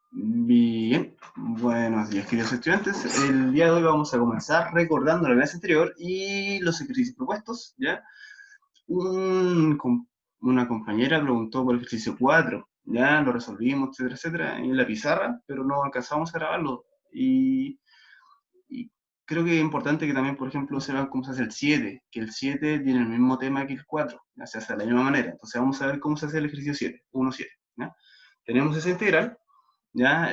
Bien, buenos días queridos estudiantes. El día de hoy vamos a comenzar recordando la clase anterior y los ejercicios propuestos, ¿ya? Un una compañera preguntó por el ejercicio 4, ya lo resolvimos, etcétera, etcétera, en la pizarra, pero no alcanzamos a grabarlo. Y creo que es importante que también, por ejemplo, sepan cómo se hace el 7, que el 7 tiene el mismo tema que el 4, ya se hace de la misma manera. Entonces vamos a ver cómo se hace el ejercicio 7, 1-7, ¿ya? Tenemos esa integral. ¿Ya?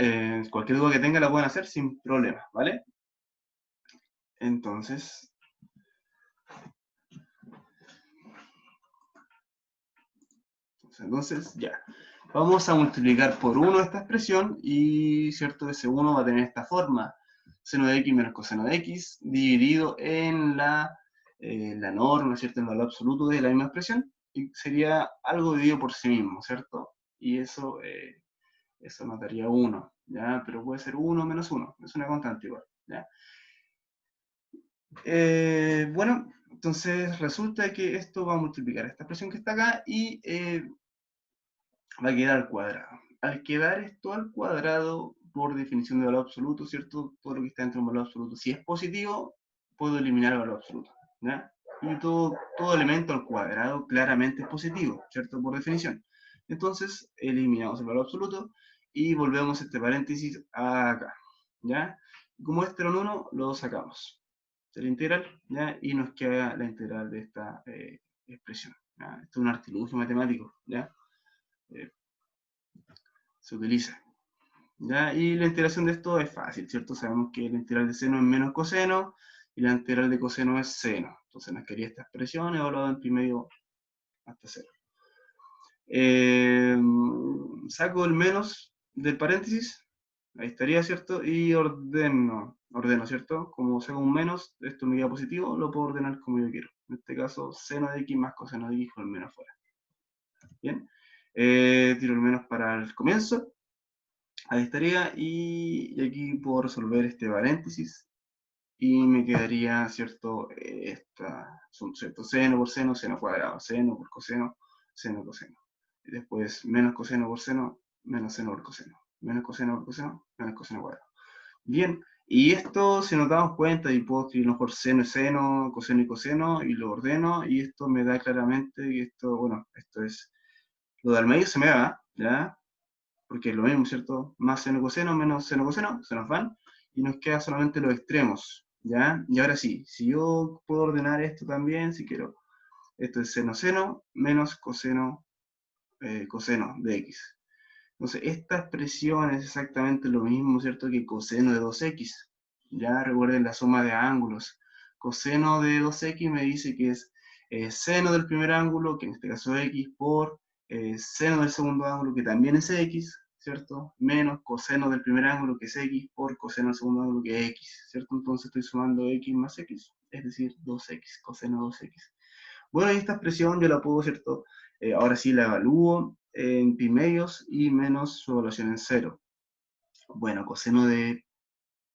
Cualquier duda que tenga la pueden hacer sin problema, ¿vale? Entonces, ya. Vamos a multiplicar por 1 esta expresión y, ¿cierto? Ese 1 va a tener esta forma. Seno de x menos coseno de x dividido en la norma, ¿cierto? El valor absoluto de la misma expresión. Y sería algo dividido por sí mismo, ¿cierto? Y eso nos daría 1, ¿ya? Pero puede ser 1 menos 1. Es una constante igual, ¿ya? Bueno, entonces resulta que esto va a multiplicar esta expresión que está acá y va a quedar al cuadrado. Al quedar esto al cuadrado, por definición de valor absoluto, ¿cierto? Todo lo que está dentro de un valor absoluto, si es positivo, puedo eliminar el valor absoluto, ¿ya? Y todo elemento al cuadrado claramente es positivo, ¿cierto? Por definición. Entonces, eliminamos el valor absoluto y volvemos este paréntesis acá, ¿ya? Como este era un 1, lo sacamos de la integral, ¿ya? Y nos queda la integral de esta expresión, ¿ya? Esto es un artilugio matemático, ¿ya? Eh, Se utiliza, ¿ya? Y la integración de esto es fácil, ¿cierto? Sabemos que la integral de seno es menos coseno y la integral de coseno es seno. Entonces nos quedaría esta expresión evaluada en pi medio hasta 0. Saco el menos del paréntesis, ahí estaría, ¿cierto? Y ordeno, ¿cierto? Como saco un menos, esto me queda positivo, lo puedo ordenar como yo quiero. En este caso, seno de x más coseno de x con el menos fuera. Bien, tiro el menos para el comienzo, ahí estaría, y aquí puedo resolver este paréntesis, y me quedaría, ¿cierto? ¿Cierto? Seno por seno, seno cuadrado, seno por coseno, seno coseno. Y después menos coseno por seno, menos seno por coseno. Menos coseno por coseno, menos coseno cuadrado. Bien, y esto, si nos damos cuenta, y puedo escribirlo por seno y seno, coseno y coseno, y lo ordeno, y esto me da claramente que esto, bueno, esto es, lo del medio se me va, ¿ya? Porque es lo mismo, ¿cierto? Más seno coseno, menos seno coseno, se nos van, y nos queda solamente los extremos, ¿ya? Y ahora sí, si yo puedo ordenar esto también, si quiero, esto es seno seno, menos coseno, coseno de x. Entonces, esta expresión es exactamente lo mismo, ¿cierto? Que coseno de 2x. Ya recuerden la suma de ángulos. Coseno de 2x me dice que es seno del primer ángulo, que en este caso es x, por seno del segundo ángulo, que también es x, ¿cierto? Menos coseno del primer ángulo, que es x, por coseno del segundo ángulo, que es x, ¿cierto? Entonces estoy sumando x más x, es decir, 2x, coseno 2x. Bueno, y esta expresión yo la puedo, ¿cierto? Ahora sí la evalúo en pi medios y menos su evaluación en 0. Bueno, coseno de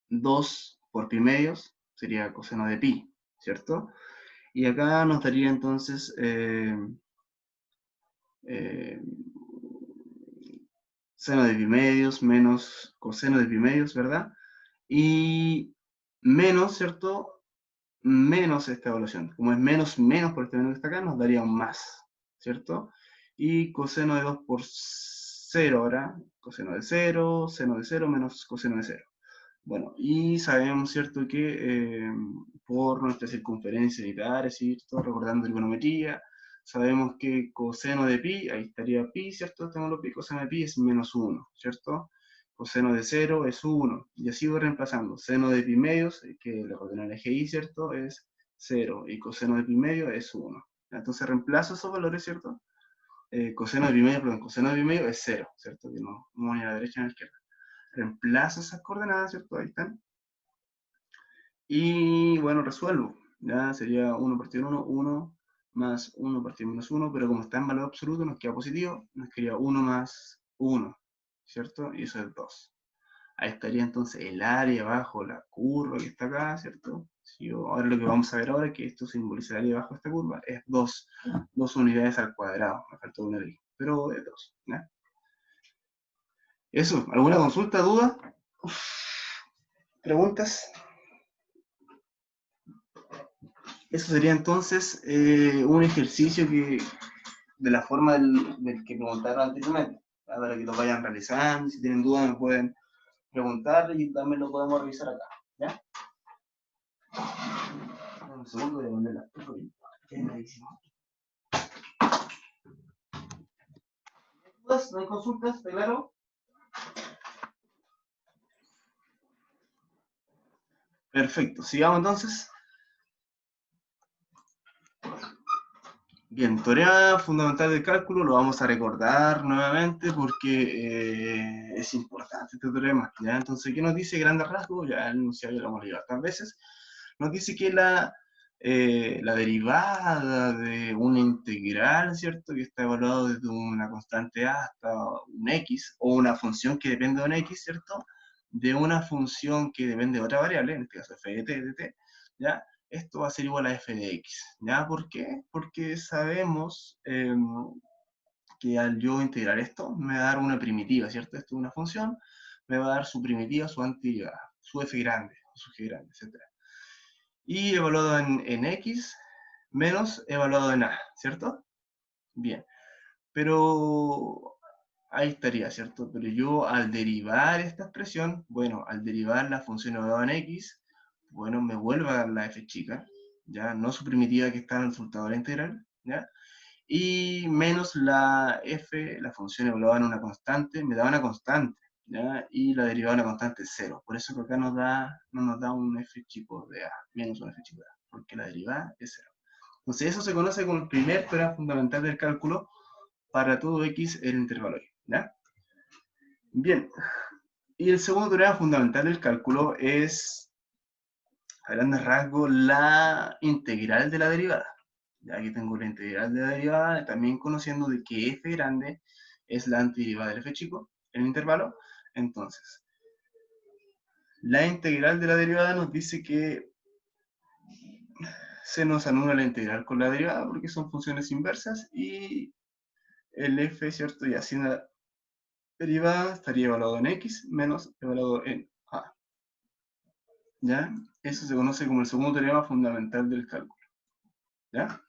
2 por pi medios sería coseno de pi, ¿cierto? Y acá nos daría entonces eh, seno de pi medios menos coseno de pi medios, ¿verdad? Y menos, ¿cierto? Menos esta evaluación. Como es menos menos por este menos que está acá, nos daría un más, ¿cierto? Y coseno de 2 por 0 ahora, coseno de 0, seno de 0 menos coseno de 0. Bueno, y sabemos, ¿cierto?, que por nuestra circunferencia unitaria, ¿cierto?, recordando trigonometría, sabemos que coseno de pi, ahí estaría pi, ¿cierto?, tenemos pi, coseno de pi es menos 1, ¿cierto? Coseno de 0 es 1, y así voy reemplazando. Seno de pi medios, que le ordena el eje y, ¿cierto?, es 0, y coseno de pi medio es 1. Entonces reemplazo esos valores, ¿cierto? Coseno de pi medio, perdón, coseno de pi medio es 0, ¿cierto? Que no voy a la derecha ni a la izquierda. Reemplazo esas coordenadas, ¿cierto? Ahí están. Y bueno, resuelvo. Ya sería 1 partido 1, 1 más 1 partido menos 1, pero como está en valor absoluto, nos queda positivo, nos quedaría 1 más 1, ¿cierto? Y eso es 2. Ahí estaría entonces el área bajo la curva que está acá, ¿cierto? Ahora lo que vamos a ver ahora es que esto simboliza el área bajo esta curva, es 2 unidades al cuadrado, me faltó una ahí, pero es 2, ¿ya? Eso, ¿alguna consulta, duda? ¿Preguntas? Eso sería entonces un ejercicio que, de la forma del que preguntaron anteriormente, para que lo vayan realizando. Si tienen dudas me pueden preguntar y también lo podemos revisar acá. ¿Ya? Un segundo, voy a poner la dudas, no hay consultas, ¿está claro? Perfecto, sigamos entonces. Bien, teoría fundamental del cálculo lo vamos a recordar nuevamente porque es importante este teorema, ¿ya? Entonces, ¿qué nos dice grandes rasgos? Ya el enunciado ya lo hemos leído tantas veces. Nos dice que la derivada de una integral, ¿cierto? Que está evaluado desde una constante a hasta un x, o una función que depende de un x, ¿cierto? De una función que depende de otra variable, en este caso f de t, ¿ya? Esto va a ser igual a f de x, ¿ya? ¿Por qué? Porque sabemos que al yo integrar esto, me va a dar una primitiva, ¿cierto? Esto es una función, me va a dar su primitiva, su antiderivada, su f grande, su g grande, etc. Y evaluado en x menos evaluado en a, ¿cierto? Bien, pero ahí estaría, ¿cierto? Pero yo al derivar esta expresión, bueno, al derivar la función evaluada en x, bueno, me vuelve a dar la f chica, ¿ya? No su primitiva que está en el resultado de la integral, ¿ya? Y menos la f, la función evaluada en una constante, me da una constante, ¿ya? Y la derivada de una constante es 0. Por eso que acá no nos da un f chico de a, menos un f chico de a, porque la derivada es 0. Entonces eso se conoce como el primer teorema fundamental del cálculo para todo x en el intervalo y, ¿ya? Bien, y el segundo teorema fundamental del cálculo es, a grandes rasgos, la integral de la derivada. Ya aquí tengo la integral de la derivada, también conociendo de que f grande es la antiderivada del f chico en el intervalo. Entonces, la integral de la derivada nos dice que se nos anula la integral con la derivada porque son funciones inversas y el f, ¿cierto? Y así la derivada estaría evaluado en x menos evaluado en a. ¿Ya? Eso se conoce como el segundo teorema fundamental del cálculo. ¿Ya?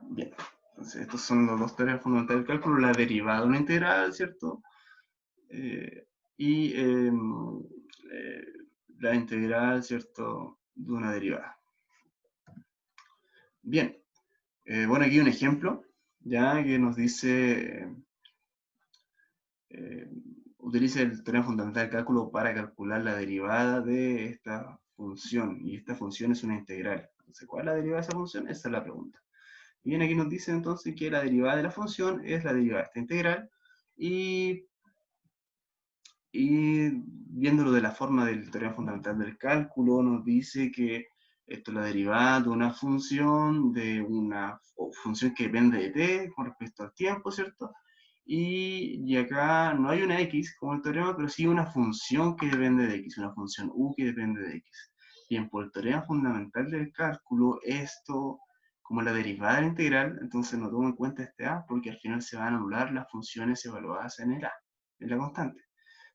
Bien. Entonces, estos son los dos teoremas fundamentales del cálculo, la derivada de una integral, ¿cierto? Y la integral, ¿cierto?, de una derivada. Bien, bueno, aquí un ejemplo, ya que nos dice, utilice el teorema fundamental del cálculo para calcular la derivada de esta función, y esta función es una integral. Entonces, ¿cuál es la derivada de esa función? Esa es la pregunta. Y bien, aquí nos dice entonces que la derivada de la función es la derivada de esta integral, y viéndolo de la forma del teorema fundamental del cálculo, nos dice que esto es la derivada de una función que depende de t con respecto al tiempo, ¿cierto? Y acá no hay una x como el teorema, pero sí una función que depende de x, una función u que depende de x. Bien, por el teorema fundamental del cálculo, esto, como la derivada de la integral, entonces no tomo en cuenta este a, porque al final se van a anular las funciones evaluadas en el a, en la constante.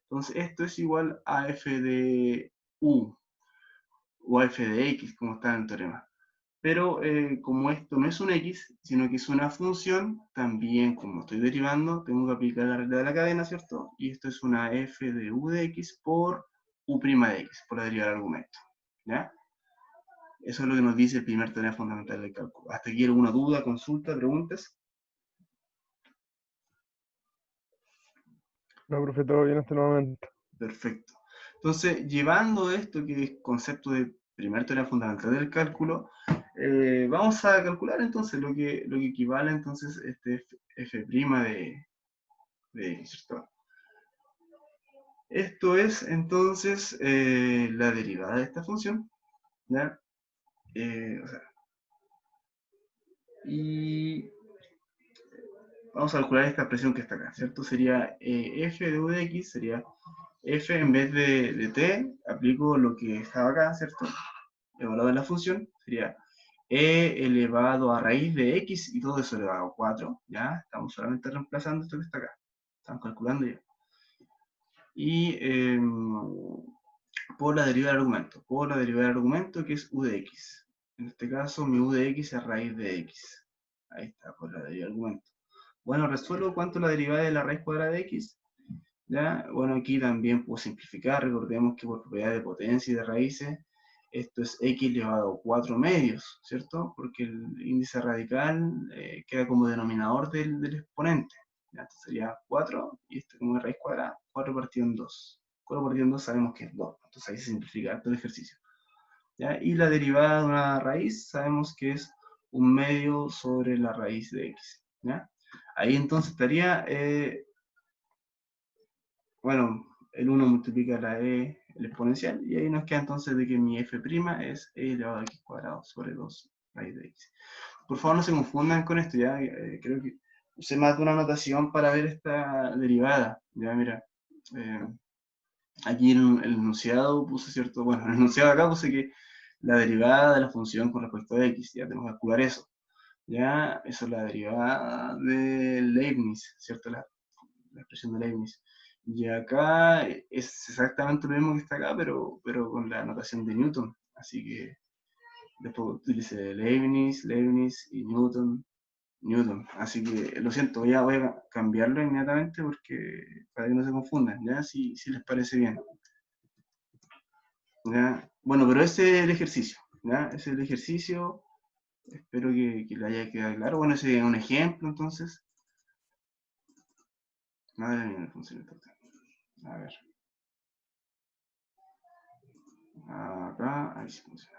Entonces esto es igual a f de u o a f de x, como está en el teorema. Pero como esto no es un x, sino que es una función, también como estoy derivando, tengo que aplicar la regla de la cadena, ¿cierto? Y esto es una f de u de x por u' de x, por la derivada del argumento. ¿Ya? Eso es lo que nos dice el primer teorema fundamental del cálculo. Hasta aquí alguna duda, consulta, preguntas. No, profe, todo bien hasta el momento. Perfecto. Entonces, llevando esto que es concepto de primer teorema fundamental del cálculo, vamos a calcular entonces lo que equivale entonces este f' de ¿cierto? Esto es entonces la derivada de esta función, ¿ya? O sea, y vamos a calcular esta expresión que está acá, ¿cierto? Sería f de u de x, sería f en vez de t, aplico lo que estaba acá, ¿cierto? Evaluado en la función, sería e elevado a raíz de x y todo eso elevado a 4, ¿ya? Estamos solamente reemplazando esto que está acá. están calculando ya. Y por la derivada del argumento. Por la derivada del argumento, que es u de x. En este caso, mi u de x es raíz de x. Ahí está, por la derivada del argumento. Bueno, resuelvo cuánto es la derivada de la raíz cuadrada de x. ¿Ya? Bueno, aquí también puedo simplificar. Recordemos que por propiedad de potencia y de raíces, esto es x elevado a 4 medios, ¿cierto? Porque el índice radical queda como denominador del exponente. ¿Ya? Esto sería 4, y esto como es raíz cuadrada, 4 partido en 2. 4 partido en 2 sabemos que es 2, entonces ahí se simplifica todo el ejercicio. ¿Ya? Y la derivada de una raíz sabemos que es un medio sobre la raíz de x. ¿Ya? Ahí entonces estaría, bueno, el 1 multiplica la e, el exponencial, y ahí nos queda entonces de que mi f' es e elevado a x cuadrado sobre 2 raíz de x. Por favor, no se confundan con esto, ya, creo que usé más de una notación para ver esta derivada. Ya, mira, aquí en el enunciado puse, ¿cierto? Bueno, en el enunciado acá puse que la derivada de la función con respecto a x, ya tenemos que calcular eso. Ya, eso es la derivada de Leibniz, ¿cierto? La expresión de Leibniz. Y acá es exactamente lo mismo que está acá, pero con la notación de Newton. Así que después utilicé Leibniz, Leibniz y Newton, Newton. Así que lo siento, ya voy a cambiarlo inmediatamente porque para que no se confundan, ¿ya? Si les parece bien. ¿Ya? Bueno, pero ese es el ejercicio, ¿ya? Ese es el ejercicio. Espero que le haya quedado claro. Bueno, ese es un ejemplo, entonces. Madre mía, no funciona esto. A ver. Acá, ahí sí funciona.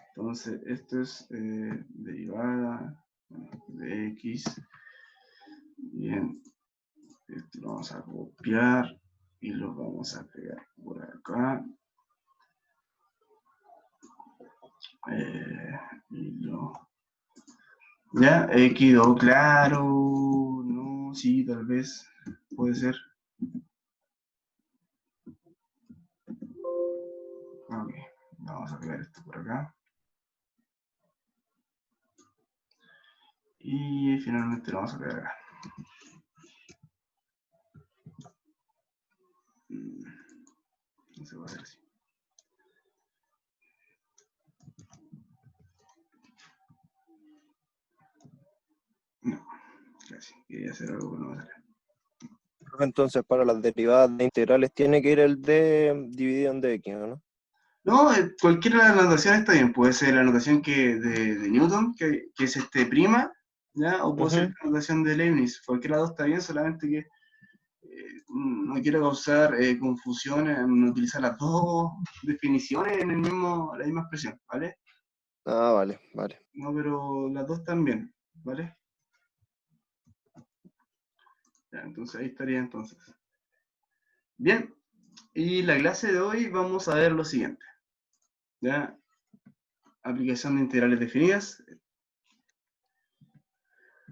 Entonces, esto es derivada de x. Bien, esto lo vamos a copiar y lo vamos a pegar por acá. Y lo... ¿Ya? ¿Quedó claro? No, sí, tal vez. Puede ser. Ok, vamos a pegar esto por acá. Y finalmente lo vamos a pegar acá. No se va a hacer así. No, casi. Quería hacer algo que no va a salir. Entonces, para las derivadas de integrales tiene que ir el d dividido en dx, ¿no? No, cualquiera de las notaciones está bien. Puede ser la notación de Newton, que es prima, ¿ya? O puede ser la notación de Leibniz. Cualquiera de las dos está bien, solamente que no quiero causar confusión en utilizar las dos definiciones en la misma expresión, ¿vale? Ah, vale, vale. No, pero las dos también, ¿vale? Ya, entonces ahí estaría entonces. Bien, y la clase de hoy vamos a ver lo siguiente. ¿Ya? Aplicación de integrales definidas.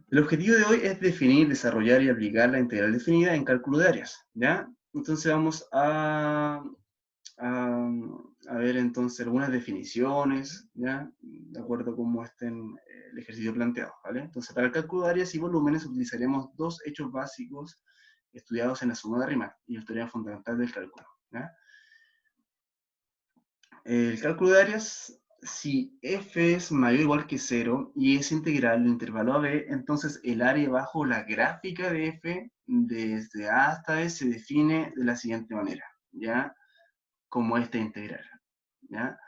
El objetivo de hoy es definir, desarrollar y aplicar la integral definida en cálculo de áreas, ¿ya? Entonces vamos a ver entonces algunas definiciones, ¿ya? De acuerdo a cómo estén el ejercicio planteado, ¿vale? Entonces para el cálculo de áreas y volúmenes utilizaremos dos hechos básicos estudiados en la suma de rima y el teorema fundamental del cálculo, ¿ya? El cálculo de áreas, si f es mayor o igual que 0 y es integral del intervalo AB, entonces el área bajo la gráfica de f desde A hasta B se define de la siguiente manera, ¿ya? Como esta integral, ¿ya?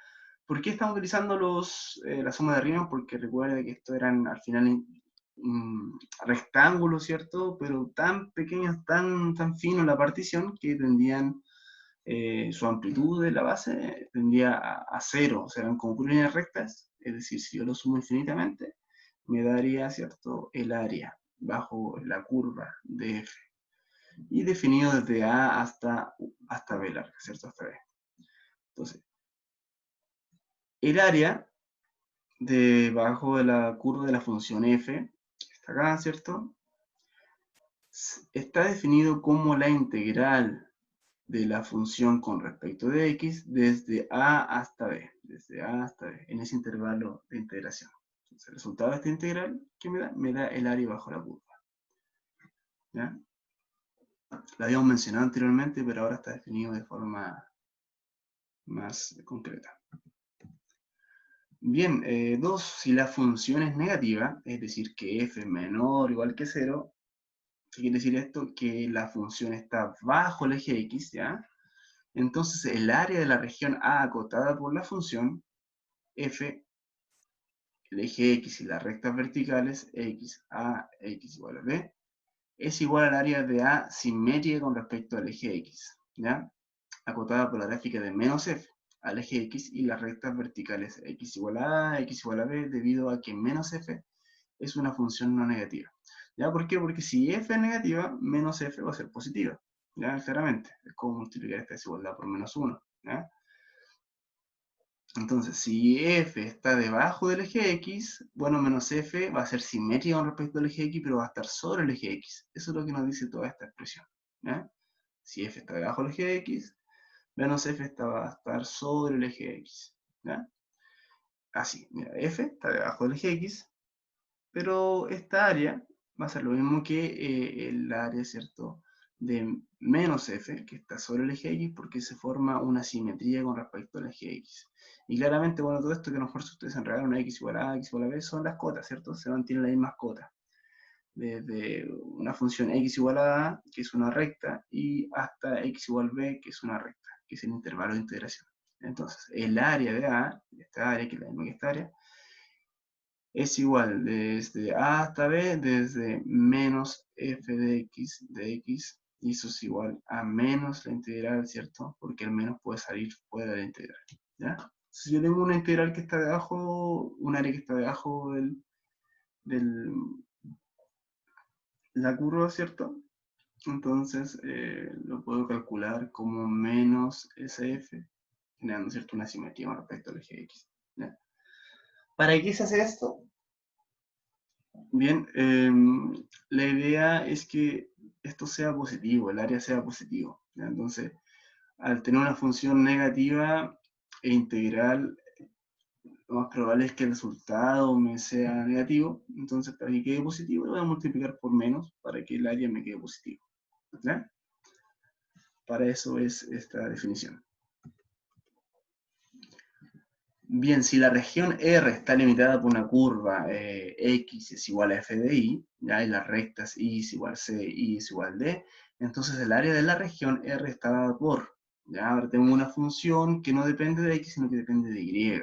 ¿Por qué estamos utilizando la suma de rima? Porque recuerda que esto eran al final rectángulos, ¿cierto? Pero tan pequeños, tan finos la partición que tendían su amplitud de la base tendía a 0, o sea, eran como líneas rectas, es decir, si yo lo sumo infinitamente, me daría, ¿cierto?, el área bajo la curva de f, y definido desde A hasta B larga, ¿cierto?, hasta B. Entonces, el área debajo de la curva de la función f, está acá, ¿cierto?, está definido como la integral de la función con respecto de x desde a hasta b, en ese intervalo de integración. Entonces, el resultado de esta integral, ¿qué me da? Me da el área bajo la curva. ¿Ya? Lo habíamos mencionado anteriormente, pero ahora está definido de forma más concreta. Bien, 2, si la función es negativa, es decir, que f es menor o igual que 0, ¿qué quiere decir esto? Que la función está bajo el eje x, ¿ya? Entonces el área de la región A acotada por la función f, el eje x y las rectas verticales x, a, x igual a b, es igual al área de A simétrica con respecto al eje x, ¿ya? Acotada por la gráfica de menos f al eje x y las rectas verticales x igual a A, x igual a b, debido a que menos f es una función no negativa. ¿Ya? ¿Por qué? Porque si f es negativa, menos f va a ser positiva. ¿Ya? Claramente. Es como multiplicar esta desigualdad por menos 1. ¿Ya? Entonces, si f está debajo del eje x, bueno, menos f va a ser simétrica con respecto al eje x, pero va a estar sobre el eje x. Eso es lo que nos dice toda esta expresión. ¿Ya? Si f está debajo del eje x, menos f va a estar sobre el eje x. ¿Ya? Así, mira, f está debajo del eje x, pero esta área va a ser lo mismo que el área, ¿cierto?, de menos f, que está sobre el eje x, porque se forma una simetría con respecto al eje x. Y claramente, bueno, todo esto que a lo mejor si ustedes enredaron x igual a x igual a b, son las cotas, ¿cierto? Se mantienen las mismas cotas. Desde una función x igual a, que es una recta, y hasta x igual a b, que es una recta, que es el intervalo de integración. Entonces, el área de A, esta área, que es la misma que esta área, es igual desde A hasta B, desde menos f de x, y eso es igual a menos la integral, ¿cierto? Porque el menos puede salir fuera de la integral, ¿ya? Si yo tengo una integral que está debajo, un área que está debajo del la curva, ¿cierto? Entonces lo puedo calcular como menos SF, generando, ¿cierto?, una simetría con respecto al eje X, ¿ya? ¿Para qué se hace esto? Bien, la idea es que esto sea positivo, el área sea positivo, ¿ya? Entonces, al tener una función negativa e integral, lo más probable es que el resultado me sea negativo. Entonces, para que quede positivo, lo voy a multiplicar por menos para que el área me quede positivo, ¿ya? Para eso es esta definición. Bien, si la región R está limitada por una curva X es igual a f de y, ¿ya? Y las rectas Y es igual a C, Y es igual a D, entonces el área de la región R está dada por, ¿ya? Ahora tengo una función que no depende de X, sino que depende de Y.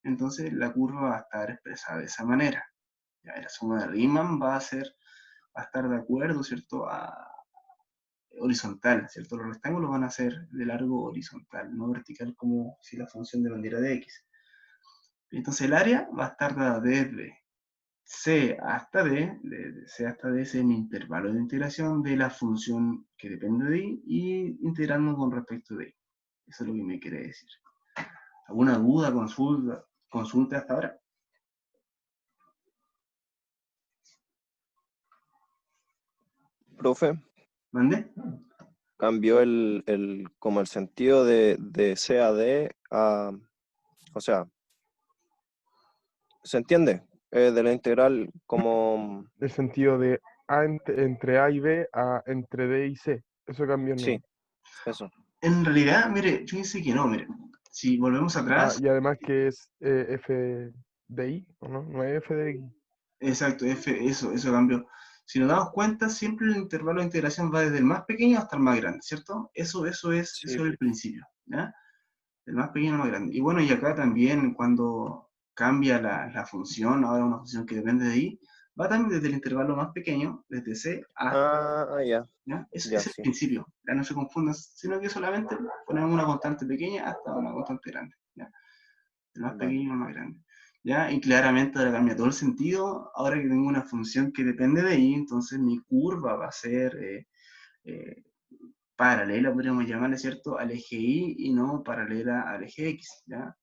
Entonces la curva va a estar expresada de esa manera. ¿Ya? La suma de Riemann va a estar de acuerdo, ¿cierto?, a horizontal, ¿cierto? Los rectángulos van a ser de largo horizontal, no vertical como si la función dependiera de X. Entonces el área va a estar dada desde C hasta D, desde C hasta D es mi intervalo de integración de la función que depende de Y y integrando con respecto de Y. Eso es lo que me quiere decir. ¿Alguna duda, consulta hasta ahora? Profe, ¿Mande? cambió como el sentido de C a D a, o sea, ¿se entiende? De la integral como, El sentido de A entre A y B a entre D y C. Eso cambió, sí, ¿no? eso. En realidad, mire, fíjense que no, mire. Si volvemos Ah, atrás, y además que es F de I, ¿o no? No es F de X. exacto, eso cambió. Si nos damos cuenta, siempre el intervalo de integración va desde el más pequeño hasta el más grande, ¿cierto? Eso es Sí, el principio, ¿ya? El más pequeño al más grande. Y bueno, y acá también cuando cambia la función, ahora una función que depende de I, va también desde el intervalo más pequeño, desde C hasta, ya, ¿ya? Es ya, el sí. principio, ya no se confundan, sino que solamente ponemos una constante pequeña hasta una constante grande, ¿ya? El más Vale. pequeño al más grande. ¿Ya? Y claramente ahora cambia todo el sentido. Ahora que tengo una función que depende de I, entonces mi curva va a ser eh, paralela, podríamos llamarle, ¿cierto?, al eje Y y no paralela al eje X. ¿Ya?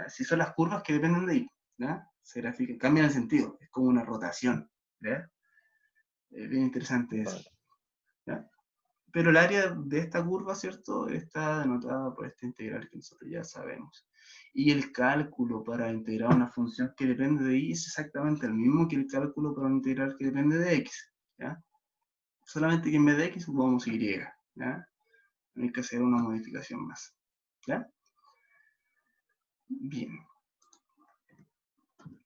Así son las curvas que dependen de Y. ¿Ya? Se grafican, cambian el sentido, es como una rotación. ¿Ya? Es bien interesante eso. Vale. ¿Ya? Pero el área de esta curva, ¿cierto?, está denotada por esta integral que nosotros ya sabemos. Y el cálculo para integrar una función que depende de y es exactamente el mismo que el cálculo para una integral que depende de x, ¿ya? solamente que en vez de X ocupamos Y, ¿ya? No hay que hacer una modificación más, ¿ya? Bien.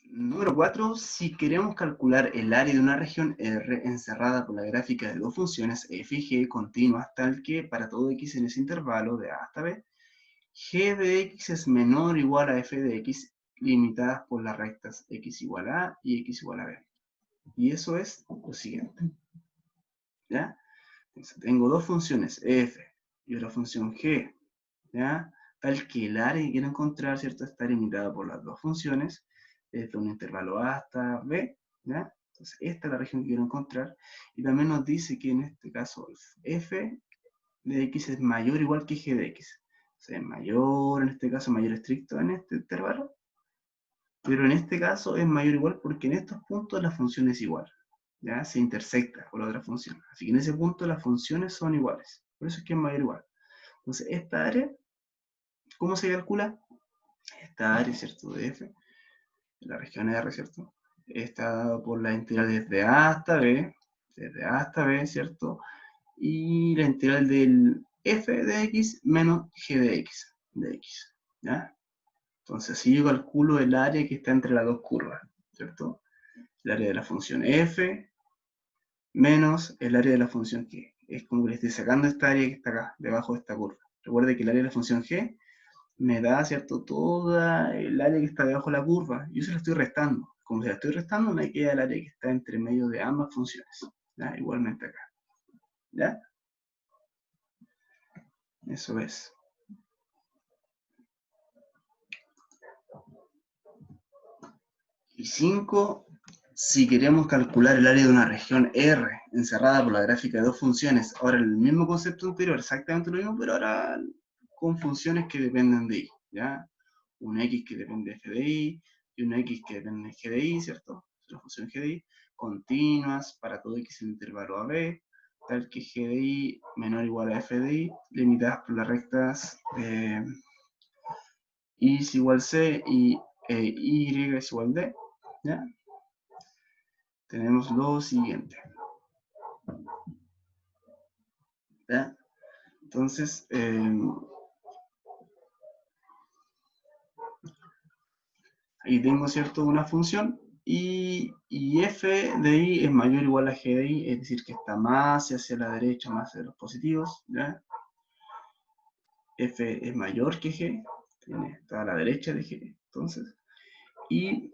Número 4, si queremos calcular el área de una región R encerrada por la gráfica de dos funciones f y g continuas, tal que para todo x en ese intervalo de a hasta b, g de x es menor o igual a f de x, limitadas por las rectas x igual a a y x igual a b. Y eso es lo siguiente, ¿ya? Entonces, tengo dos funciones, f y otra función g, ¿ya? Tal que el área que quiero encontrar, ¿cierto? Está limitada por las dos funciones, desde un intervalo A hasta B, ¿ya? Entonces, esta es la región que quiero encontrar. Y también nos dice que en este caso, f de x es mayor o igual que g de x. O sea, es mayor, en este caso, mayor estricto en este intervalo. Pero en este caso es mayor o igual porque en estos puntos la función es igual, ¿ya? Se intersecta con la otra función. Así que en ese punto las funciones son iguales. Por eso es que es mayor o igual. Entonces, esta área, ¿cómo se calcula? Esta área, ¿cierto? De f, la región R, ¿cierto? Está dado por la integral desde A hasta B, ¿cierto? Y la integral del f de x menos g de x, ¿ya? Entonces, si yo calculo el área que está entre las dos curvas, ¿cierto? El área de la función f menos el área de la función g. Es como que le estoy sacando esta área que está acá, debajo de esta curva. Recuerde que el área de la función g me da, ¿cierto?, toda el área que está debajo de la curva. Yo se la estoy restando. Como se la estoy restando, me queda el área que está entre medio de ambas funciones. ¿Ya? Igualmente acá. ¿Ya? Eso es. Y 5, si queremos calcular el área de una región R encerrada por la gráfica de dos funciones, ahora el mismo concepto anterior, exactamente lo mismo, pero ahora con funciones que dependen de y, ¿ya? Un x que depende de f de y, y una x que depende de g de y, ¿cierto? La función g de y, continuas para todo x en el intervalo a b, tal que g de y menor o igual a f de y, limitadas por las rectas y es igual c y y es igual d, ¿ya? Tenemos lo siguiente, ¿ya? Entonces, ahí tengo, ¿cierto?, una función y f de y es mayor o igual a g de y, es decir, que está más hacia la derecha, más hacia los positivos, ¿ya? F es mayor que g, está a la derecha de g, entonces, y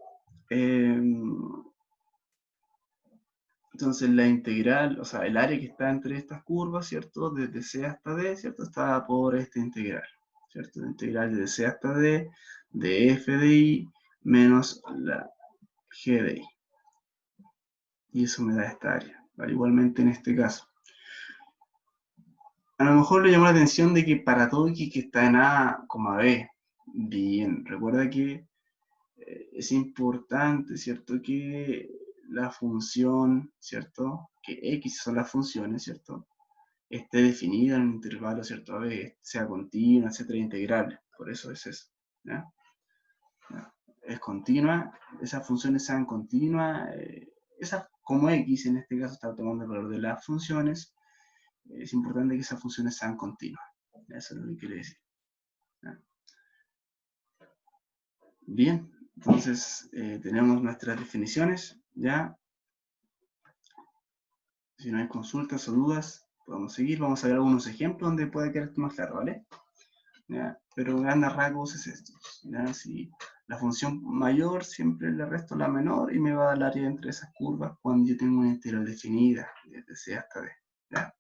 entonces la integral, o sea, el área que está entre estas curvas, ¿cierto?, desde c hasta d, ¿cierto?, está por esta integral, ¿cierto? La integral desde c hasta d de f de y menos la g de y. Y eso me da esta área, ¿vale? Igualmente en este caso. A lo mejor le llamó la atención de que para todo x que está en A, B, bien, recuerda que es importante, ¿cierto?, que la función, ¿cierto?, que x son las funciones, ¿cierto?, esté definida en un intervalo, ¿cierto?, a b, sea continua, etcétera, integrable. Por eso es eso, ¿ya? Es continua, esas funciones sean continuas, esas como x en este caso está tomando el valor de las funciones, es importante que esas funciones sean continuas. Eso es lo que quiere decir, ¿ya? Bien, entonces tenemos nuestras definiciones, ¿ya? Si no hay consultas o dudas, podemos seguir. Vamos a ver algunos ejemplos donde puede quedar esto más claro, ¿vale? ¿Ya? Pero en grandes rasgos es esto, ¿ya? Si la función mayor siempre le resto la menor y me va a dar el área entre esas curvas cuando yo tengo una integral definida desde c hasta d, ¿ya?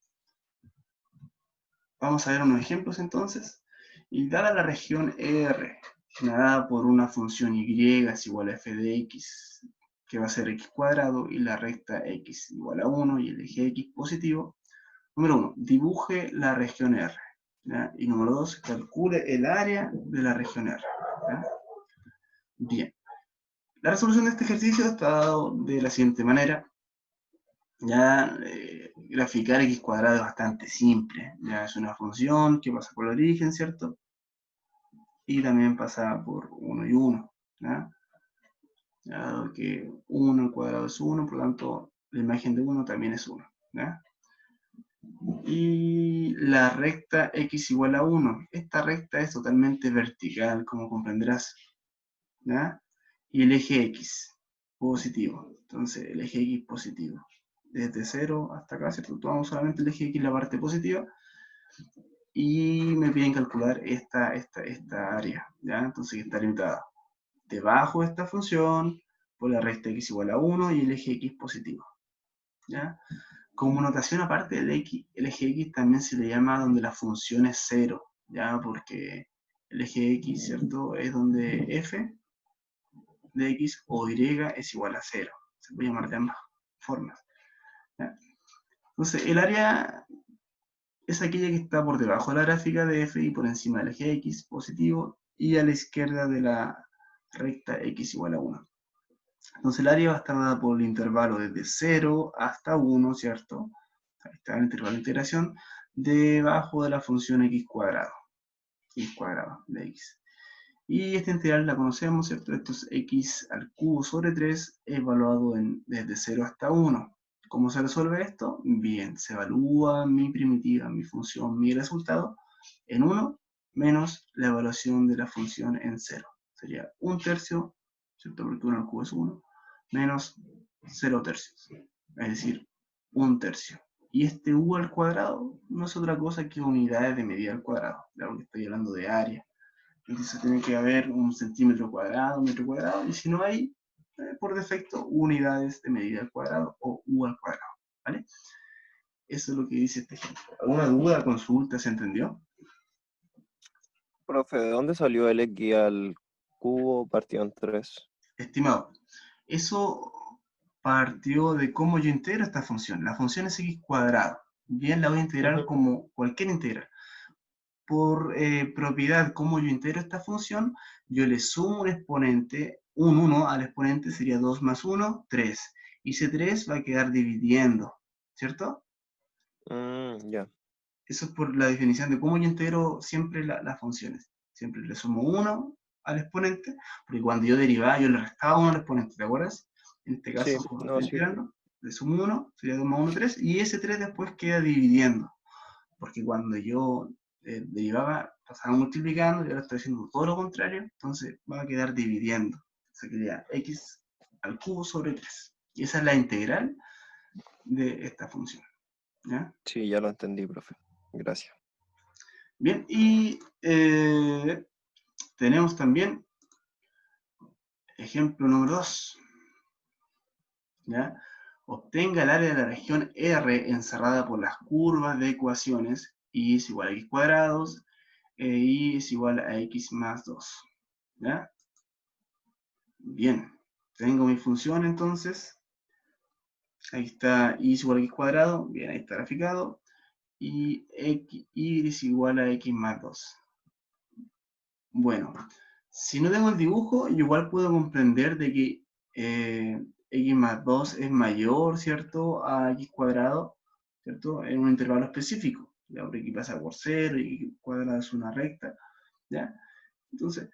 Vamos a ver unos ejemplos entonces. Y dada la región R, generada por una función y es igual a f de x, que va a ser x cuadrado, y la recta x igual a 1 y el eje x positivo, número 1, dibuje la región R, ¿ya? Y número 2, calcule el área de la región R, ¿ya? Bien. La resolución de este ejercicio está dado de la siguiente manera. Ya graficar x cuadrado es bastante simple. Ya es una función que pasa por el origen, ¿cierto? Y también pasa por 1 y 1, ¿ya? Dado que 1 al cuadrado es 1, por lo tanto, la imagen de 1 también es 1, ¿ya? y la recta x igual a 1. Esta recta es totalmente vertical, como comprenderás, ¿ya? Y el eje x, positivo. Entonces, el eje x positivo. Desde 0 hasta acá, ¿cierto? Tomamos solamente el eje x, la parte positiva, y me piden calcular esta área, ¿ya? Entonces, está limitada debajo de esta función por la recta x igual a 1 y el eje x positivo, ¿ya? Como notación aparte del el eje x también se le llama donde la función es 0, ¿ya? Porque el eje x, ¿cierto? Es donde f de x o y es igual a 0. Se puede llamar de ambas formas, ¿ya? Entonces, el área es aquella que está por debajo de la gráfica de f y por encima del eje x positivo y a la izquierda de la recta x igual a 1. Entonces el área va a estar dada por el intervalo desde 0 hasta 1, ¿cierto? Ahí está el intervalo de integración, debajo de la función x cuadrado de x. Y esta integral la conocemos, ¿cierto? Esto es x al cubo sobre 3 evaluado desde 0 hasta 1. ¿Cómo se resuelve esto? Bien, se evalúa mi primitiva, mi función, mi resultado en 1 menos la evaluación de la función en 0. Sería 1/3, ¿cierto? Porque 1 al cubo es 1, menos 0/3, es decir, 1/3. Y este u al cuadrado no es otra cosa que unidades de medida al cuadrado, de algo que estoy hablando de área. Entonces tiene que haber un centímetro cuadrado, un metro cuadrado, y si no hay, por defecto, unidades de medida al cuadrado o u al cuadrado, ¿vale? Eso es lo que dice este ejemplo. ¿Alguna duda, consulta, se entendió? Profe, ¿de dónde salió el x al cubo partido en 3? Estimado, eso partió de cómo yo integro esta función. La función es x cuadrado. Bien, la voy a integrar como cualquier integral. Por propiedad, cómo yo integro esta función, yo le sumo un exponente, un 1 al exponente sería 2 más 1, 3. Y ese 3 va a quedar dividiendo, ¿cierto? Ya. Eso es por la definición de cómo yo integro siempre las funciones. Siempre le sumo 1 al exponente, porque cuando yo derivaba, yo le restaba 1 al exponente, ¿te acuerdas? En este Sí, caso, como no, estoy sí. integrando, le sumo 1, sería 2 más 1, 3, y ese 3 después queda dividiendo. Porque cuando yo derivaba, pasaba multiplicando, y ahora estoy haciendo todo lo contrario, entonces va a quedar dividiendo. Se quedaría x al cubo sobre 3. Y esa es la integral de esta función, ¿ya? Sí, ya lo entendí, profe. Gracias. Bien, y tenemos también ejemplo número 2, ¿ya? Obtenga el área de la región R encerrada por las curvas de ecuaciones y es igual a x cuadrados y es igual a x más 2, ¿ya? Bien, tengo mi función entonces. Ahí está y es igual a x cuadrado. Bien, ahí está graficado. Y y es igual a x más 2. Bueno, si no tengo el dibujo, yo igual puedo comprender de que x más 2 es mayor, ¿cierto?, a x cuadrado, ¿cierto?, en un intervalo específico. Ya, porque aquí pasa por 0 y x cuadrado es una recta, ¿ya? Entonces,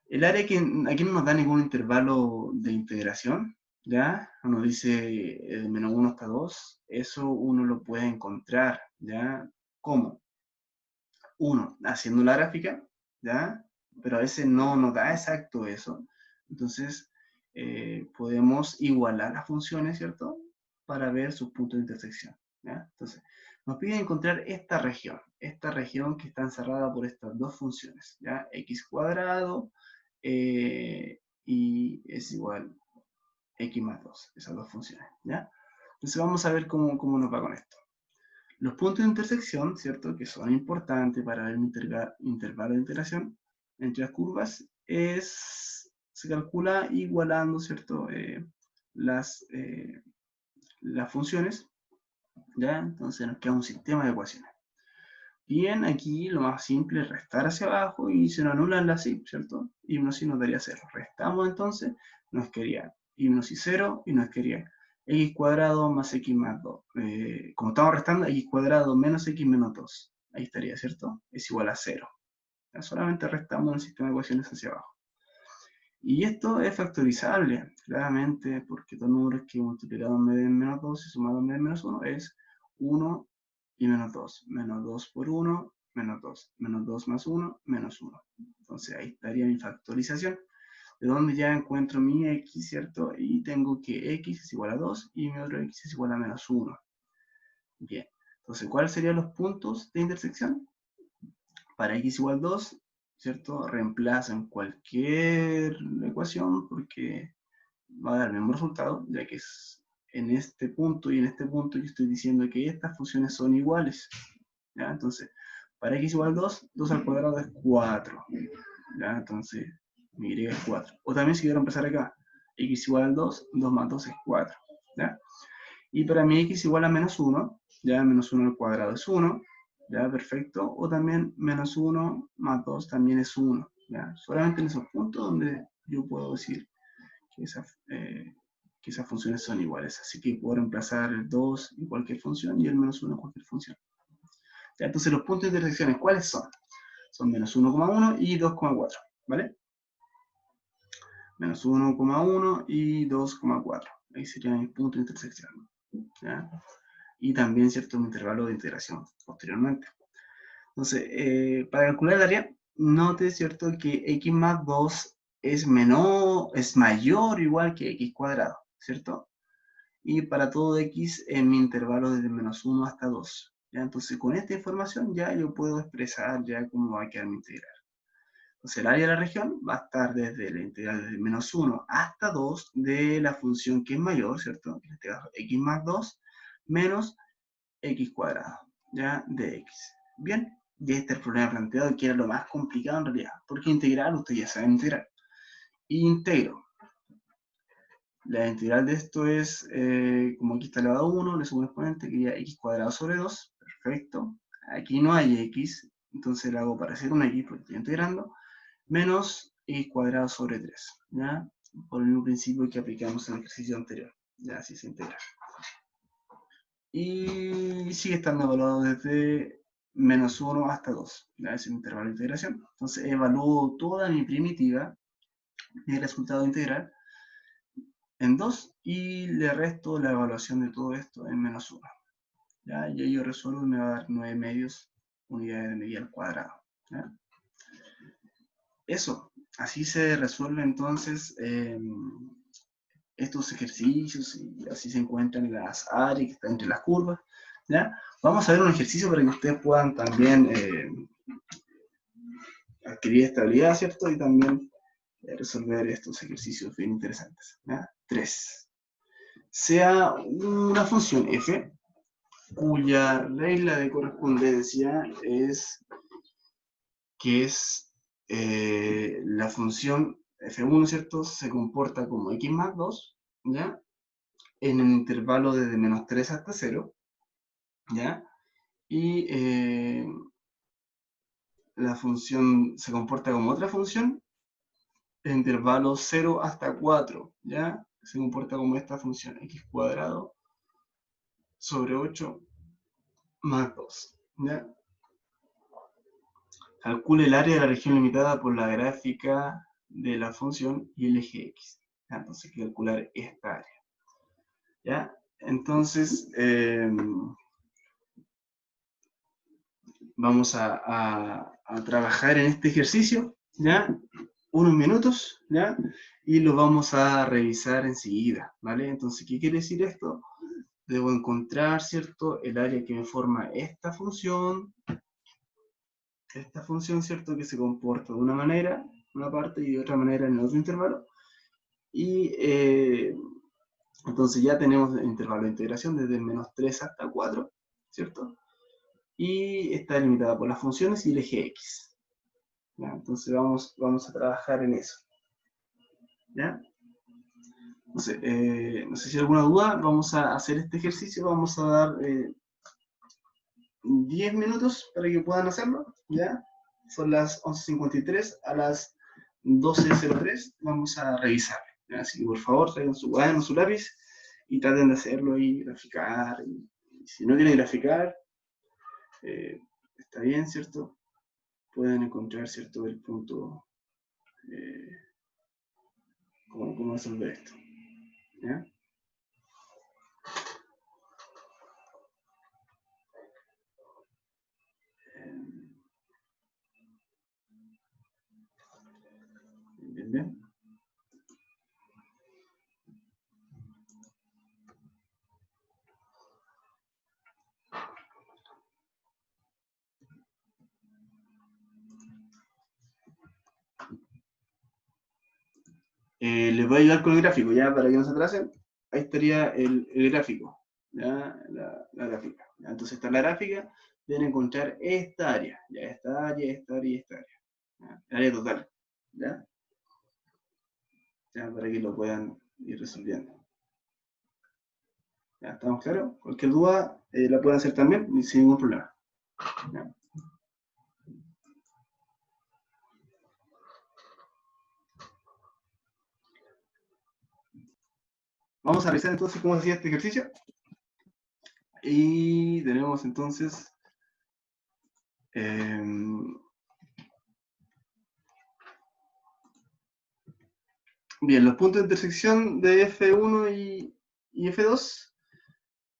el área que aquí no nos da ningún intervalo de integración, ¿ya? No nos dice de menos 1 hasta 2. Eso uno lo puede encontrar, ¿ya? ¿Cómo? Uno, haciendo la gráfica, ¿ya? Pero a veces no nos da exacto eso. Entonces, podemos igualar las funciones, ¿cierto? Para ver sus puntos de intersección, ¿ya? Entonces, nos pide encontrar esta región que está encerrada por estas dos funciones, ¿ya? X cuadrado y es igual a x más 2, esas dos funciones, ¿ya? Entonces vamos a ver cómo nos va con esto. Los puntos de intersección, ¿cierto?, que son importantes para ver un intervalo de integración entre las curvas, se calcula igualando, ¿cierto?, las funciones, ¿ya? Entonces nos queda un sistema de ecuaciones. Bien, aquí lo más simple es restar hacia abajo y se nos anulan las y, ¿cierto? Y menos y nos daría 0. Restamos entonces, nos quedaría y menos y 0 y nos quedaría x cuadrado más x más 2. Como estamos restando, x cuadrado menos x menos 2. Ahí estaría, ¿cierto? Es igual a 0. Ya solamente restamos el sistema de ecuaciones hacia abajo. Y esto es factorizable, claramente, porque dos números que multiplicados me den menos 2 y sumados me den menos 1 es 1 y menos 2. Menos 2 por 1, menos 2. Menos 2 más 1, menos 1. Entonces ahí estaría mi factorización, de donde ya encuentro mi x, ¿cierto? Y tengo que x es igual a 2 y mi otro x es igual a menos 1. Bien, entonces, ¿cuáles serían los puntos de intersección? Para x igual 2, ¿cierto? Reemplazan cualquier ecuación porque va a dar el mismo resultado, ya que es en este punto y en este punto que estoy diciendo que estas funciones son iguales. ¿Ya? Entonces, para x igual 2, 2 al cuadrado es 4. ¿Ya? Entonces, mi y es 4. O también si quiero empezar acá, x igual al 2, 2 más 2 es 4. ¿Ya? Y para mi x igual a menos 1, ya menos 1 al cuadrado es 1, ya perfecto. O también menos 1 más 2 también es 1. ¿Ya? Solamente en esos puntos donde yo puedo decir que esas funciones son iguales. Así que puedo reemplazar el 2 en cualquier función y el menos 1 en cualquier función. ¿Ya? Entonces los puntos de intersecciones, ¿cuáles son? Son menos 1,1 y 2,4, ¿vale? Menos 1,1 y 2,4. Ahí serían mis puntos de intersección. ¿Ya? Y también, ¿cierto?, un intervalo de integración posteriormente. Entonces, para calcular el área, note, ¿cierto?, que x más 2 es mayor o igual que x cuadrado, ¿cierto? Y para todo x en mi intervalo desde menos 1 hasta 2. ¿Ya? Entonces, con esta información ya yo puedo expresar ya cómo va a quedar mi integral. Entonces, el área de la región va a estar desde la integral desde menos 1 hasta 2 de la función que es mayor, ¿cierto? En este caso, x más 2 menos x cuadrado, ¿ya? De x. Bien, y este es el problema planteado, que era lo más complicado en realidad, porque integrar, ustedes ya saben integrar. Integro. La integral de esto es, como aquí está elevado a 1, le sumo un exponente, que sería x cuadrado sobre 2, perfecto. Aquí no hay x, entonces le hago parecer un x, porque estoy integrando, menos x cuadrado sobre 3, ¿ya? Por el mismo principio que aplicamos en el ejercicio anterior, ya así se integra. Y sigue estando evaluado desde menos 1 hasta 2, ¿ya? Es el intervalo de integración. Entonces evalúo toda mi primitiva, mi resultado integral, en 2 y le resto la evaluación de todo esto en menos 1. ¿Ya? Y ahí yo resuelvo y me va a dar 9 medios unidades de medida al cuadrado. ¿Ya? Eso, así se resuelve entonces estos ejercicios y así se encuentran las áreas que están entre las curvas. ¿Ya? Vamos a ver un ejercicio para que ustedes puedan también adquirir estabilidad, ¿cierto? Y también resolver estos ejercicios bien interesantes. ¿Ya? 3. Sea una función f cuya regla de correspondencia es que es la función f1, ¿cierto? Se comporta como x más 2, ¿ya? En el intervalo desde menos 3 hasta 0, ¿ya? Y la función se comporta como otra función en intervalo 0 hasta 4, ¿ya? Se comporta como esta función, x cuadrado sobre 8 más 2, ¿ya? Calcule el área de la región limitada por la gráfica de la función y el eje x. ¿Ya? Entonces hay que calcular esta área. ¿Ya? Entonces, vamos a trabajar en este ejercicio, ¿ya? Unos minutos, ¿ya? Y lo vamos a revisar enseguida, ¿vale? Entonces, ¿qué quiere decir esto? Debo encontrar, ¿cierto?, el área que me forma esta función, ¿cierto?, que se comporta de una manera, una parte, y de otra manera en el otro intervalo. Y entonces ya tenemos el intervalo de integración desde el menos 3 hasta 4, ¿cierto? Y está limitada por las funciones y el eje x. ¿Ya? Entonces vamos a trabajar en eso. ¿Ya? Entonces, no sé si hay alguna duda, vamos a hacer este ejercicio, vamos a dar 10 minutos para que puedan hacerlo, ¿ya? Son las 11:53, a las 12:03 vamos a revisar. ¿Ya? Así que por favor traigan su cuaderno, su lápiz y traten de hacerlo y graficar. Y si no quieren graficar, está bien, ¿cierto? Pueden encontrar, ¿cierto?, el punto, cómo resolver esto. ¿Ya? Les voy a ayudar con el gráfico, ya, para que no se atrasen. Ahí estaría el gráfico, ya, la gráfica. ¿Ya? Entonces está la gráfica, deben encontrar esta área, ya, esta área, esta área y esta área. ¿Ya? El área total, ¿ya? Ya, para que lo puedan ir resolviendo. ¿Ya? ¿Estamos claros? Cualquier duda la pueden hacer también, sin ningún problema. ¿Ya? Vamos a revisar entonces cómo se hacía este ejercicio. Y tenemos entonces bien, los puntos de intersección de F1 y F2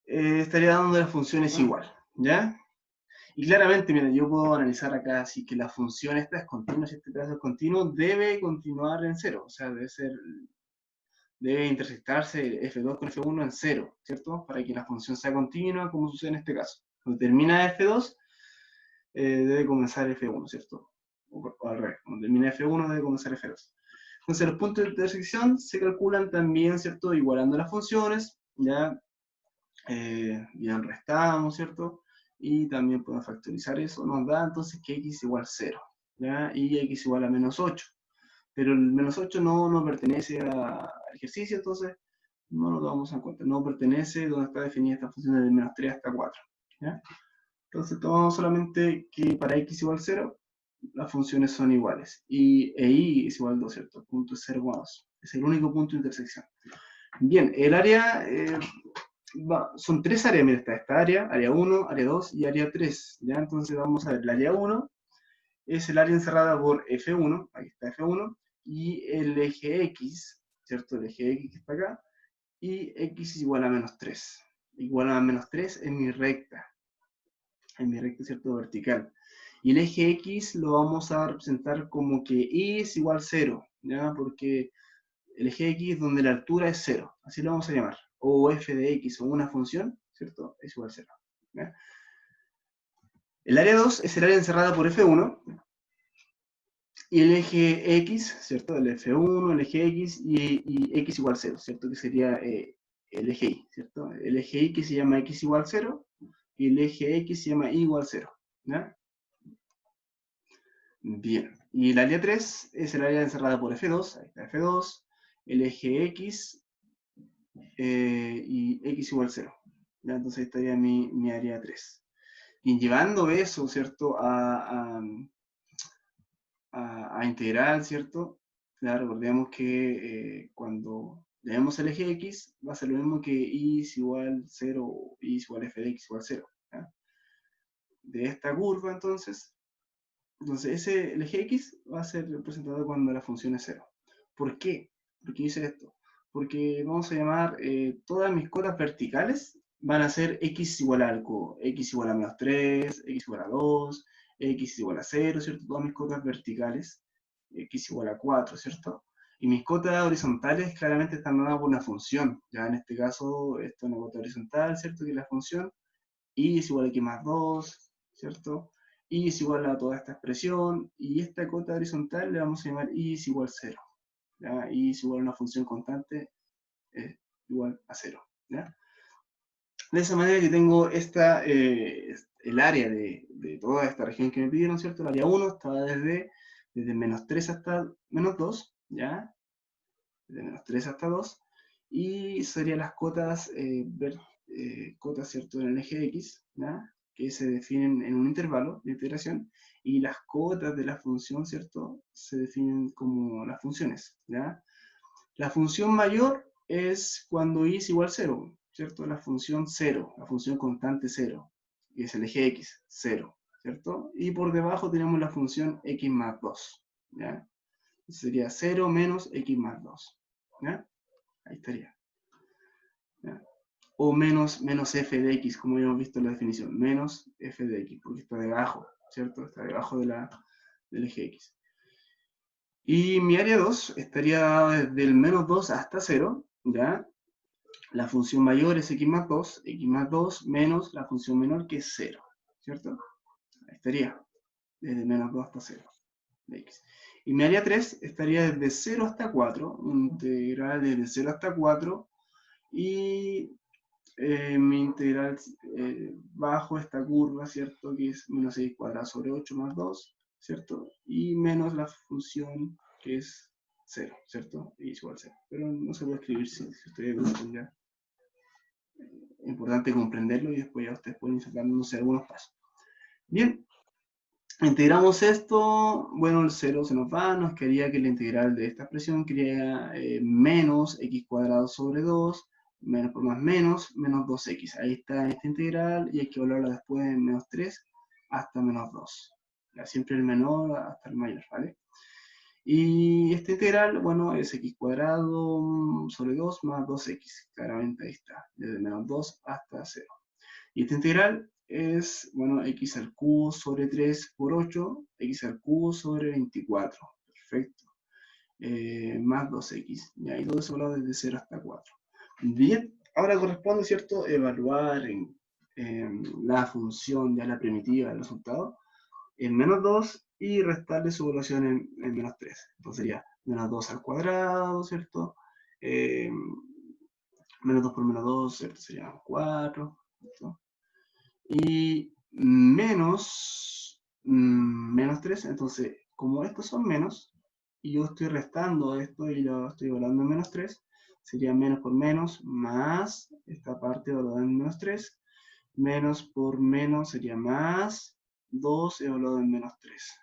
estaría dando las funciones igual, ¿ya? Y claramente, mira, yo puedo analizar acá si que la función esta es continua, si este pedazo es continuo, debe continuar en cero, o sea, debe intersectarse F2 con F1 en cero, ¿cierto? Para que la función sea continua, como sucede en este caso. Cuando termina F2, debe comenzar F1, ¿cierto? O al revés, cuando termina F1 debe comenzar F2. Entonces los puntos de intersección se calculan también, ¿cierto? Igualando las funciones, ya bien restamos, ¿cierto? Y también podemos factorizar eso, nos da entonces que x igual 0, ¿ya? Y x igual a menos 8. Pero el menos 8 no pertenece al ejercicio, entonces no lo tomamos en cuenta. No pertenece donde está definida esta función del menos 3 hasta 4, ¿ya? Entonces tomamos solamente que para x igual 0, las funciones son iguales. Y y es igual a 2, ¿cierto? Punto 0,2. Es el único punto de intersección. Bien, el área son tres áreas, mira, está esta área 1, área 2 y área 3, ¿ya? Entonces vamos a ver, el área 1 es el área encerrada por F1, ahí está F1, y el eje X, ¿cierto? El eje X que está acá, y X es igual a menos 3. Igual a menos 3 en mi recta, ¿cierto? Vertical. Y el eje X lo vamos a representar como que Y es igual a 0, ¿ya? Porque el eje X es donde la altura es 0, así lo vamos a llamar. O f de X o una función, ¿cierto? Es igual a 0. ¿Ya? El área 2 es el área encerrada por F1, y el eje X, ¿cierto? El F1, el eje X y X igual a 0, ¿cierto? Que sería el eje Y, ¿cierto? El eje Y que se llama X igual a 0 y el eje X se llama Y igual a 0, ¿ya? Bien, y el área 3 es el área encerrada por F2, ahí está F2, el eje X y X igual a 0, ¿ya? Entonces ahí estaría mi área 3. Y llevando eso, ¿cierto? A integral, ¿cierto? Claro, recordemos que cuando leemos el eje X, va a ser lo mismo que Y es igual 0, o Y es igual f de X igual 0. ¿Ya? De esta curva, entonces, el eje X va a ser representado cuando la función es 0. ¿Por qué? ¿Por qué hice esto? Porque vamos a llamar todas mis cotas verticales van a ser X igual a algo, X igual a menos 3, X igual a 2, X igual a 0, ¿cierto? Todas mis cotas verticales, X igual a 4, ¿cierto? Y mis cotas horizontales claramente están dadas por una función, ya en este caso, esto es una cota horizontal, ¿cierto? Que es la función, Y es igual a X más 2, ¿cierto? Y es igual a toda esta expresión, y esta cota horizontal le vamos a llamar Y es igual a 0, ¿ya? Y es igual a una función constante igual a 0, ¿ya? De esa manera que tengo el área de toda esta región que me pidieron, ¿cierto? El área 1 estaba desde menos 3 hasta menos 2, ¿ya? De menos 3 hasta 2, y serían las cotas, cotas, ¿cierto? En el eje X, ¿ya? Que se definen en un intervalo de iteración, y las cotas de la función, ¿cierto? Se definen como las funciones, ¿ya? La función mayor es cuando y es igual a 0, ¿cierto? La función 0, la función constante 0, que es el eje X, 0, ¿cierto? Y por debajo tenemos la función X más 2, ¿ya? Sería 0 menos X más 2, ¿ya? Ahí estaría, ¿ya? O menos f de X, como ya hemos visto en la definición, menos f de X, porque está debajo, ¿cierto? Está debajo del eje X. Y mi área 2 estaría desde el menos 2 hasta 0, ¿ya? La función mayor es x más 2 menos la función menor que es 0, ¿cierto? Ahí estaría, desde menos 2 hasta 0, de x. Y mi área 3 estaría desde 0 hasta 4, integral desde 0 hasta 4, y mi integral bajo esta curva, ¿cierto? Que es menos x cuadrado sobre 8 más 2, ¿cierto? Y menos la función que es 0, ¿cierto? Y es igual a 0. Pero no se puede escribir si ustedes gustan ya. Es importante comprenderlo y después ya ustedes pueden ir sacando, no sé, algunos pasos. Bien, integramos esto, bueno, el 0 se nos va, nos quedaría que la integral de esta expresión quedaría menos x cuadrado sobre 2, menos por más menos 2x. Ahí está esta integral y hay que evaluarla después en menos 3 hasta menos 2. Ya, siempre el menor hasta el mayor, ¿vale? Y esta integral, bueno, es x cuadrado sobre 2 más 2x. Claramente ahí está, desde menos 2 hasta 0. Y esta integral es, bueno, x al cubo sobre 3 por 8, x al cubo sobre 24. Perfecto. Más 2x. Y ahí todo eso hablado desde 0 hasta 4. Bien, ahora corresponde, ¿cierto?, evaluar la función de la primitiva del resultado en menos 2 y restarle su evaluación en menos 3. Entonces sería menos 2 al cuadrado, ¿cierto? Menos 2 por menos 2, ¿cierto? Sería 4, ¿cierto? Y menos 3, entonces, como estos son menos, y yo estoy restando esto y lo estoy evaluando en menos 3, sería menos por menos, más esta parte evaluada en menos 3, menos por menos sería más 2 evaluado en menos 3.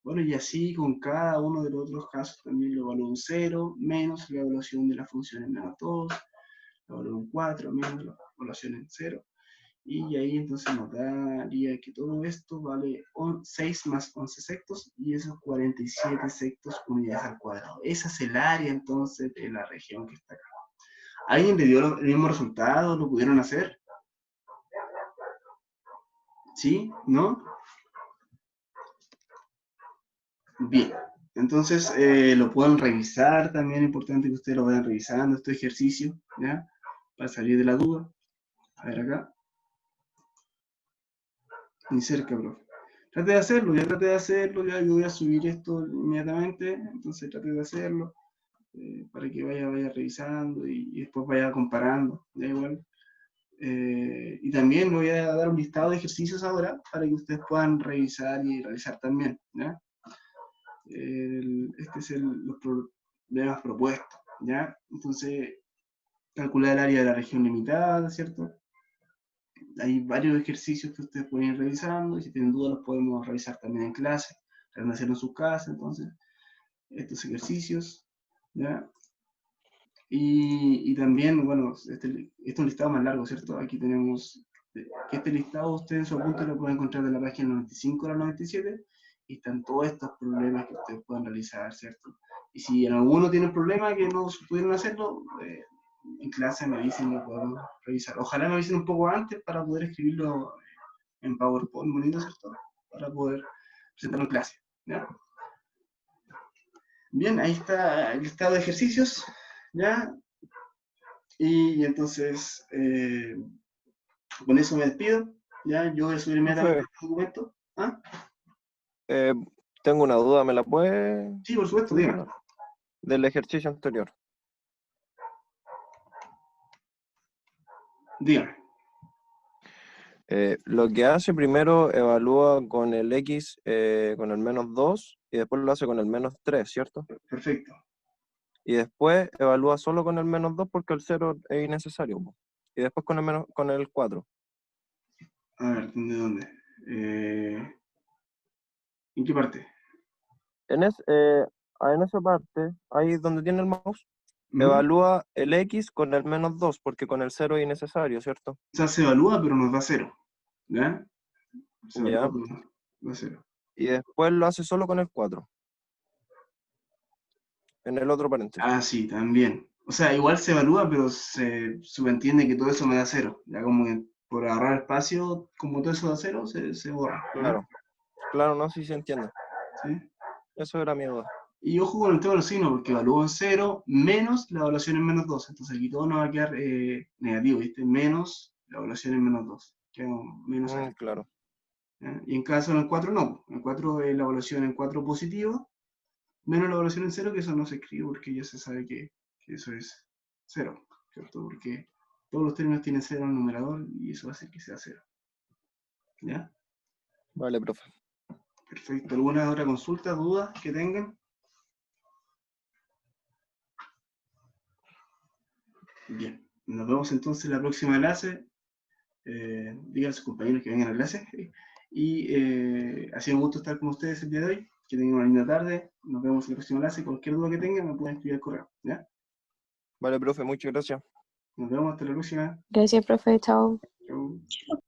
Bueno, y así con cada uno de los otros casos también lo evalúo en 0, menos la evaluación de la función en menos 2, lo evalúo en 4, menos la evaluación en 0. Y ahí entonces nos daría que todo esto vale 6 más 11 sectos, y esos 47 sectos unidades al cuadrado. Esa es el área entonces de la región que está acá. ¿Alguien le dio el mismo resultado? ¿Lo pudieron hacer? ¿Sí? ¿No? Bien. Entonces lo pueden revisar también, es importante que ustedes lo vayan revisando, este ejercicio, ¿ya? Para salir de la duda. A ver acá. Ni cerca, profe. Trate de hacerlo, ya yo voy a subir esto inmediatamente, entonces trate de hacerlo para que vaya revisando y después vaya comparando, da igual. Y también voy a dar un listado de ejercicios ahora para que ustedes puedan revisar y realizar también, ¿ya? Este es los problemas propuestos, ¿ya? Entonces, calcular el área de la región limitada, ¿cierto? Hay varios ejercicios que ustedes pueden ir revisando, y si tienen dudas los podemos revisar también en clase, pueden hacerlo en sus casas, entonces, estos ejercicios, ¿ya? Y también, bueno, este es un listado más largo, ¿cierto? Aquí tenemos, que este listado ustedes en su apunte lo pueden encontrar de la página 95 a la 97, y están todos estos problemas que ustedes pueden realizar, ¿cierto? Y si en alguno tienen problema que no pudieron hacerlo, en clase me dicen, lo podemos revisar. Ojalá me avisen un poco antes para poder escribirlo en PowerPoint bonito, ¿cierto? Para poder presentarlo en clase, ¿ya? Bien, ahí está el listado de ejercicios, ¿ya? Y entonces, con eso me despido, ¿ya? Yo voy a subir inmediatamente Profe, este documento. ¿Ah? tengo una duda, ¿me la puede Sí, por supuesto, dígame. solucionar? Del ejercicio anterior. Dígame. Lo que hace primero evalúa con el X, con el menos 2, y después lo hace con el menos 3, ¿cierto? Perfecto. Y después evalúa solo con el menos 2 porque el 0 es innecesario, po. Y después con el 4. A ver, ¿de dónde? ¿En qué parte? En esa parte, ahí donde tiene el mouse, Ujú. evalúa el X con el menos 2 porque con el 0 es innecesario, ¿cierto? O sea, se evalúa, pero nos da 0, ¿ya? Se evalúa, Ya. pero nos da 0. Y después lo hace solo con el 4, en el otro paréntesis. Ah, sí, también. O sea, igual se evalúa, pero se subentiende que todo eso me da 0. Ya como que por agarrar espacio, como todo eso da 0, se borra, ¿ya? Claro, claro, no, sí se entiende. ¿Sí? Eso era mi duda. Y ojo con el tema de los signos, porque evalúo en 0 menos la evaluación en menos 2. Entonces aquí todo nos va a quedar negativo, ¿viste? Menos la evaluación en menos 2. Queda menos ahí. Claro. ¿Ya? Y en caso en el 4 no. En el 4 es la evaluación en 4 positivo, menos la evaluación en cero, que eso no se escribe porque ya se sabe que eso es cero, ¿cierto? Porque todos los términos tienen cero en el numerador y eso hace que sea cero. ¿Ya? Vale, profe. Perfecto. ¿Alguna otra consulta, dudas que tengan? Bien. Nos vemos entonces en la próxima clase. Digan a sus compañeros que vengan a la clase. Y ha sido un gusto estar con ustedes el día de hoy. Que tengan una linda tarde. Nos vemos en la próxima clase. Cualquier duda que tengan me pueden escribir al correo. ¿Ya? Vale, profe, muchas gracias. Nos vemos hasta la próxima. Gracias, profe. Chao. Chau.